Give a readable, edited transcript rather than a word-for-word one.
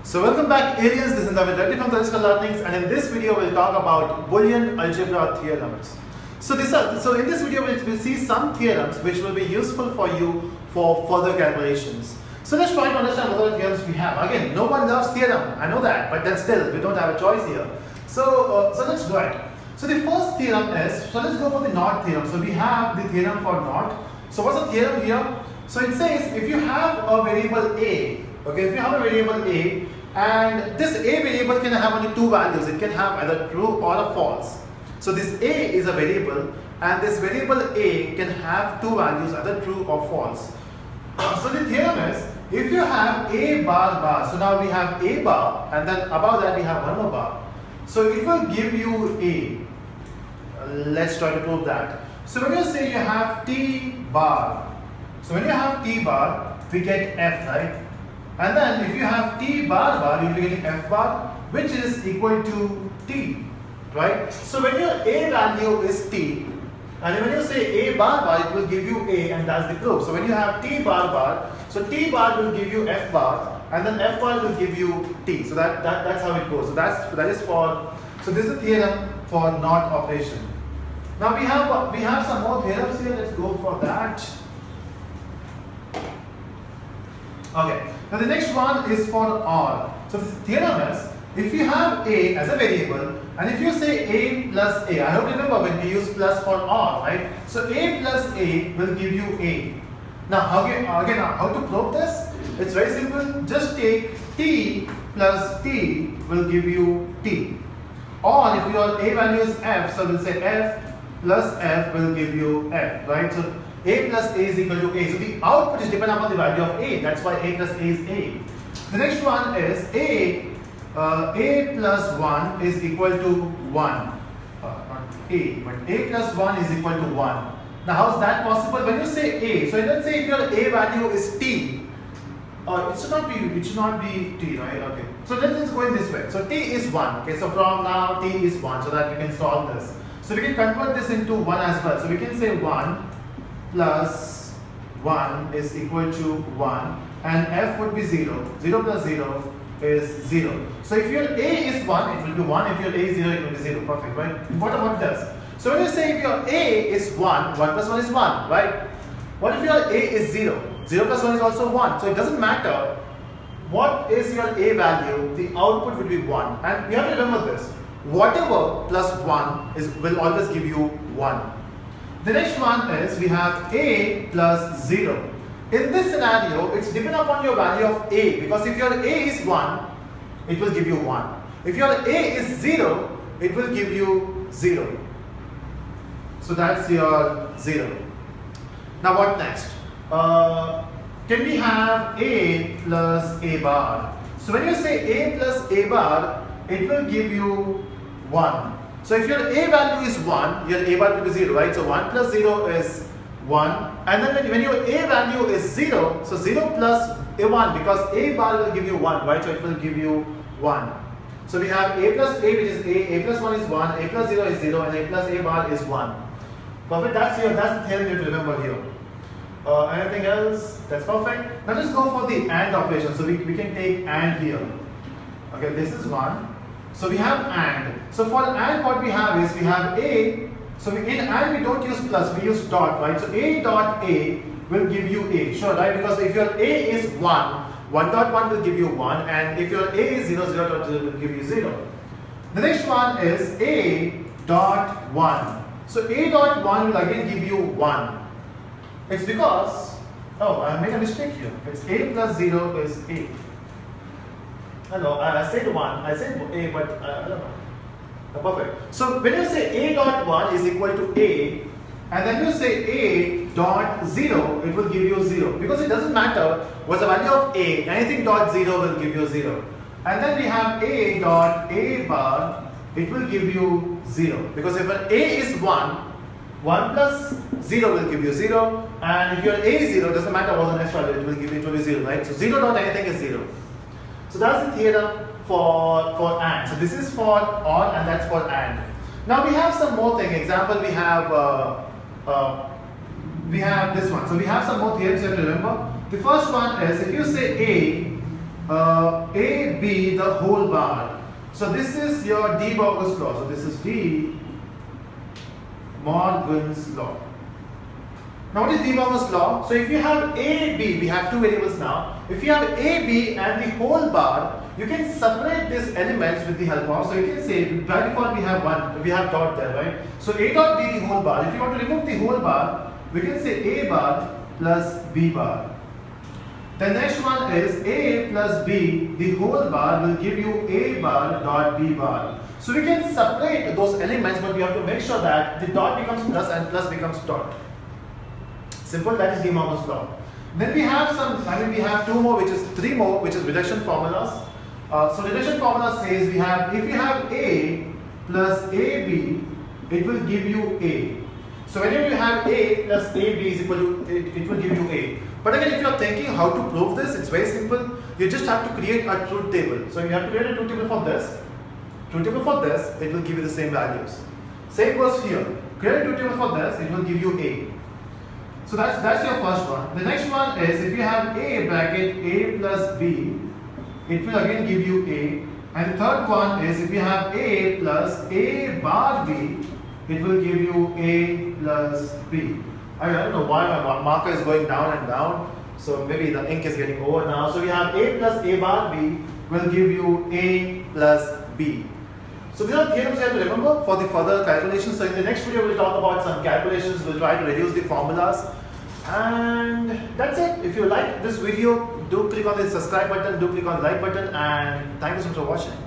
So welcome back aliens, this is David Reddy from Tanishq Learnings, and in this video we'll talk about Boolean algebra theorems. So in this video we'll see some theorems which will be useful for you for further calculations. So let's try to understand what other theorems we have. Again, no one loves theorem, I know that, but then still we don't have a choice here. So let's do it. So the first theorem is, so let's go for the NOT theorem. So we have the theorem for NOT. So what's the theorem here? So it says if you have a variable a, okay, if you have a variable a, and this a variable can have only two values. It can have either true or a false. So this a is a variable, and this variable a can have two values, either true or false. So the theorem is, if you have a bar bar, so now we have a bar, and then above that we have one more bar. So it will give you a. Let's try to prove that. So when you say you have t bar, so when you have t bar, we get f, right? And then if you have t bar bar, you will be getting f bar, which is equal to t, right? So when your a value is t, and when you say a bar bar, it will give you a, and that's the proof. So when you have t bar bar, so t bar will give you f bar, and then f bar will give you t. So that's how it goes. So that is for. So this is the theorem for NOT operation. Now we have some more theorems here. Let's go for that. Okay. Now the next one is for OR. So the theorem is, if you have a as a variable, and if you say a plus a, I hope you remember when we use plus for OR, right? So a plus a will give you a. Now again, how to prove this? It's very simple. Just take t plus t will give you t. Or if your a value is f, so we'll say f plus f will give you f, right? So a plus a is equal to a. So the output is dependent upon the value of a. That's why a plus a is a. The next one is a plus 1 is equal to 1. Not a, but a plus 1 is equal to 1. Now how is that possible? When you say a, so let's say if your a value is t, it should not be t, right? Okay. So let's go in this way. So t is 1. Okay. So from now t is 1, so that we can solve this. So we can convert this into 1 as well. So we can say 1 plus 1 is equal to 1, and f would be 0. 0 plus 0 is 0. So if your a is 1, it will be 1. If your a is 0, it will be 0. Perfect, right? What about this? So when you say if your a is 1, 1 plus 1 is 1, right? What if your a is 0? 0 plus 1 is also 1. So it doesn't matter what is your a value, the output will be 1. And you have to remember this. Whatever plus 1 will always give you 1. The next one is we have a plus 0. In this scenario, it's dependent upon your value of a, because if your a is 1, it will give you 1. If your a is 0, it will give you 0. So that's your 0. Now what next? Can we have a plus a bar? So when you say a plus a bar, it will give you 1. So if your a value is 1, your a bar will be 0, right? So 1 plus 0 is 1. And then when your a value is 0, so 0 plus a 1, because a bar will give you 1, right? So it will give you 1. So we have a plus a, which is a plus 1 is 1, a plus 0 is 0, and a plus a bar is 1. Perfect. That's the theorem you have to remember here. Anything else? That's perfect. Now let's go for the AND operation. So we can take AND here. Okay, this is 1. So we have AND. So for AND, what we have is we have a. So in AND we don't use plus, we use dot, right? So a dot a will give you a. Sure, right? Because if your a is 1, 1 dot 1 will give you 1, and if your a is 0, 0 dot 0 will give you 0. The next one is a dot 1. So a dot 1 will again give you 1. It's because, I made a mistake here. It's a plus 0 is a. Hello, I said 1, I said a, but I don't know. Perfect. So when you say a dot 1 is equal to a, and then you say a dot 0, it will give you 0. Because it doesn't matter what's the value of a, anything dot 0 will give you 0. And then we have a dot a bar, it will give you 0. Because if an a is 1, 1 plus 0 will give you 0. And if your a is 0, doesn't matter what the next value, it will be 0, right? So 0 dot anything is 0. So that's the theorem for AND. So this is for OR, and that's for AND. Now we have some more thing. Example, we have this one. So we have some more theorems you have to remember. The first one is if you say a A, B, the whole bar. So this is your de Morgan's law. So this is de Morgan's law. Now what is de Morgan's law? So if you have A, B, we have two variables now. If you have A, B and the whole bar, you can separate these elements with the help of, so you can say by default we have dot there, right? So A dot B the whole bar. If you want to remove the whole bar, we can say A bar plus B bar. The next one is A plus B, the whole bar will give you A bar dot B bar. So we can separate those elements, but we have to make sure that the dot becomes plus and plus becomes dot. Simple, that is de Morgan's law. Then we have three more, which is reduction formulas. So reduction formula says if you have A plus AB, it will give you A. So whenever you have A plus AB is equal to, it will give you A. But again, if you are thinking how to prove this, it's very simple. You just have to create a truth table. So you have to create a truth table for this. Truth table for this, it will give you the same values. Same goes here. Create a truth table for this, it will give you A. So that's your first one. The next one is if you have A bracket A plus B, it will again give you A. And the third one is if you have A plus A bar B, it will give you A plus B. I don't know why my marker is going down and down. So maybe the ink is getting over now. So we have A plus A bar B will give you A plus B. So these are theorems you have to remember for the further calculations. So in the next video we'll talk about some calculations. We'll try to reduce the formulas. And that's it. If you like this video, do click on the subscribe button, do click on the like button, and thank you so much for watching.